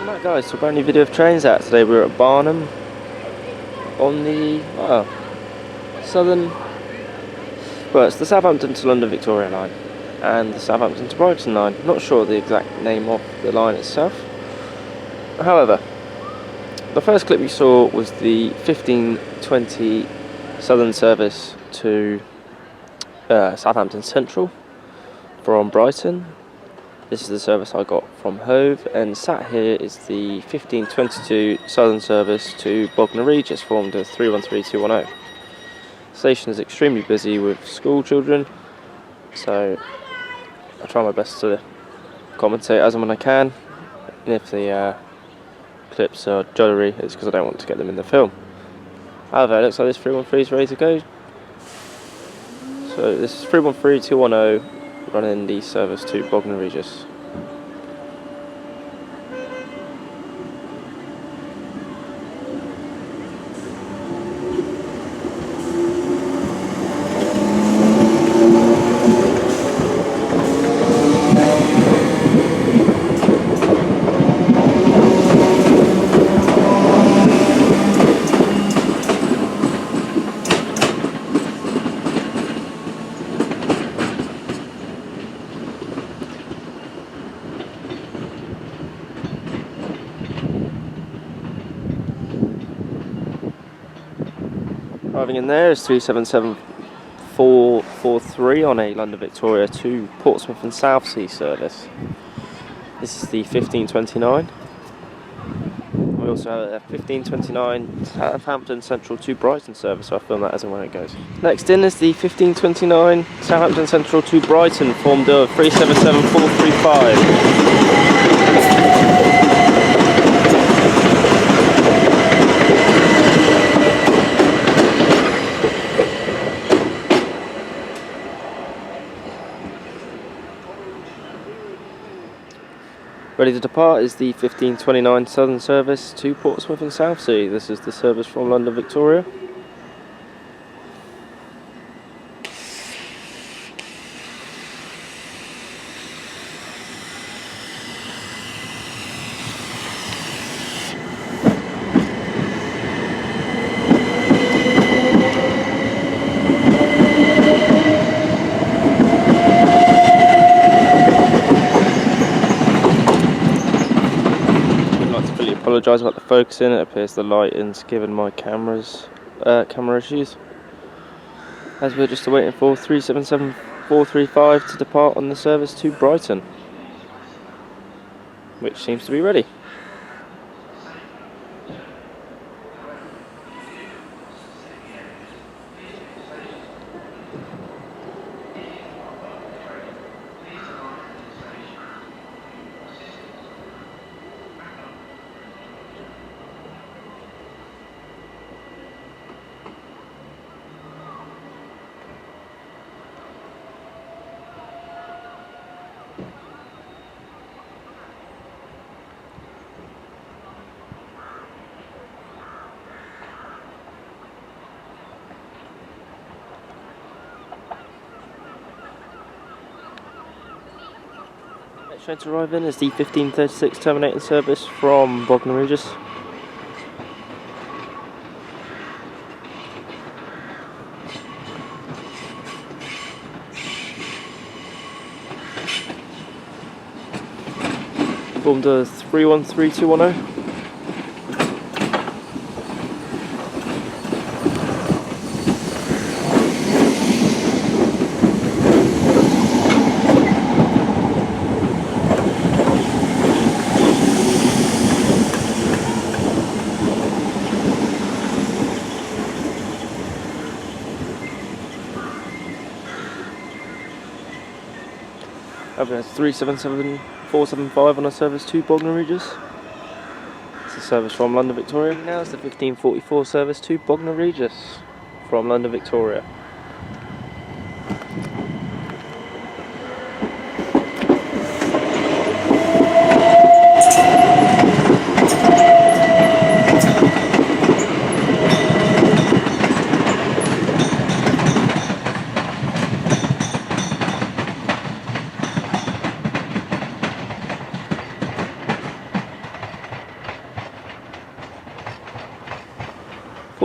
Right guys, so a brand new video of trains out. Today we're at Barnham on the it's the Southampton to London Victoria line and the Southampton to Brighton line. Not sure the exact name of the line itself. However, the first clip we saw was the 15:20 Southern service to Southampton Central from Brighton. This is the service I got from Hove, and sat here is the 15:22 Southern service to Bognor Regis, formed as 313210. The station is extremely busy with school children, so I try my best to commentate as and when I can, and if the clips are jollery, it's because I don't want to get them in the film. However, it looks like this 313 is ready to go. So this is 313210 running the service to Bognor Regis. Arriving in there is 377443 on a London Victoria to Portsmouth and Southsea service. This is the 1529. We also have a 1529 Southampton Central to Brighton service, so I'll film that as and when it goes. Next in is the 1529 Southampton Central to Brighton, formed of 377435. Ready to depart is the 1529 Southern service to Portsmouth and Southsea. This is the service from London Victoria. Apologise about the focusing. It appears the lighting's given my camera issues, as we're just waiting for 377435 to depart on the service to Brighton, which seems to be ready. Next train to arrive in is the 1536 terminating service from Bognor Regis. Formed as 313210. Over 377475 on a service to Bognor Regis. It's a service from London Victoria. Now it's the 1544 service to Bognor Regis from London Victoria.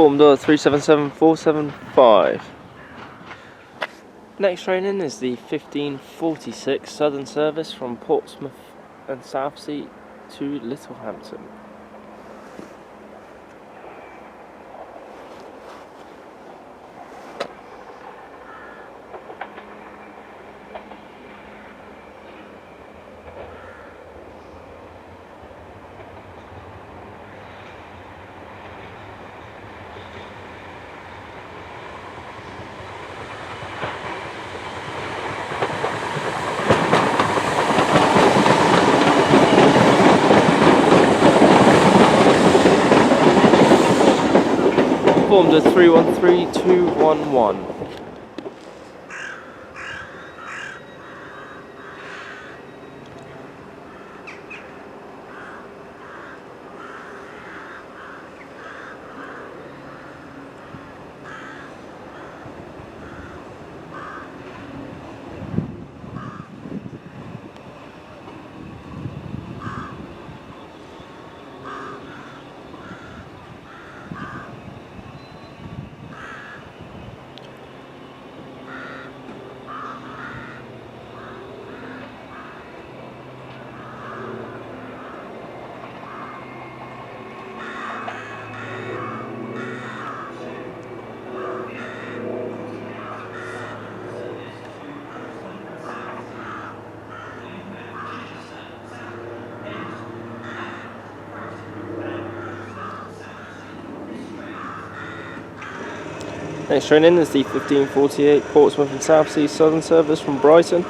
Formed 377475. Next train in is the 1546 Southern Service from Portsmouth and Southsea to Littlehampton. Formed 313211. Next train in is the 1548 Portsmouth and Southsea Southern Service from Brighton.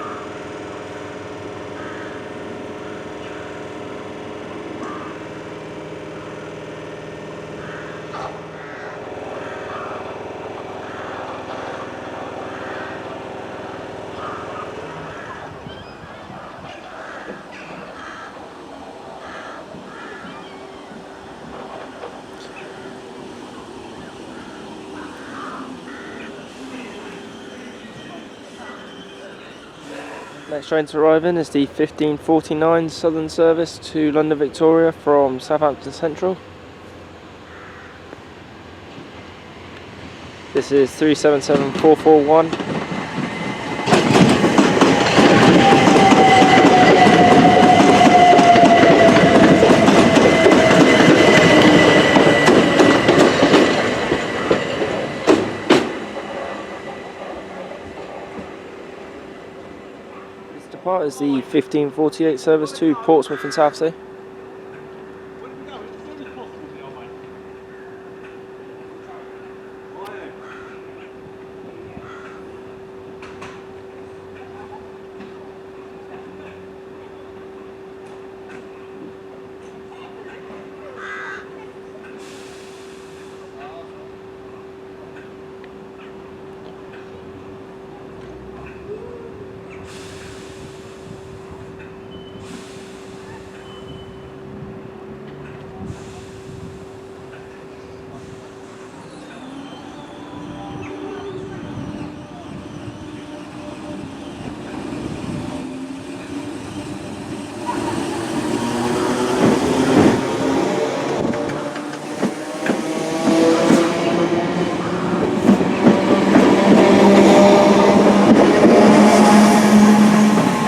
Next train to arrive in is the 1549 Southern Service to London Victoria from Southampton Central. This is 377441. Depart is the 1548 service to Portsmouth and Southsea.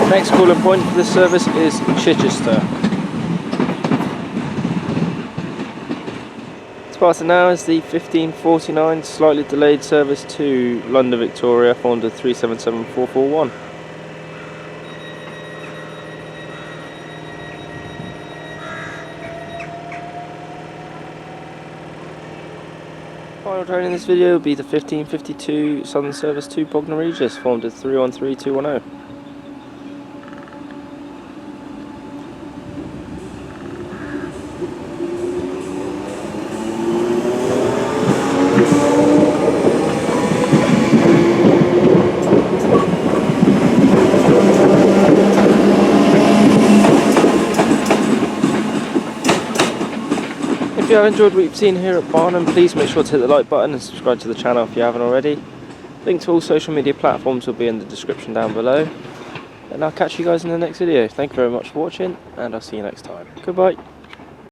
Next calling point for this service is Chichester. Departing now is the 1549 slightly delayed service to London Victoria, formed at 377441. Final train in this video will be the 1552 Southern Service to Bognor Regis, formed at 313210. If you have enjoyed what you've seen here at Barnham, please make sure to hit the like button and subscribe to the channel if you haven't already. Link to all social media platforms will be in the description down below. And I'll catch you guys in the next video. Thank you very much for watching, and I'll see you next time. Goodbye.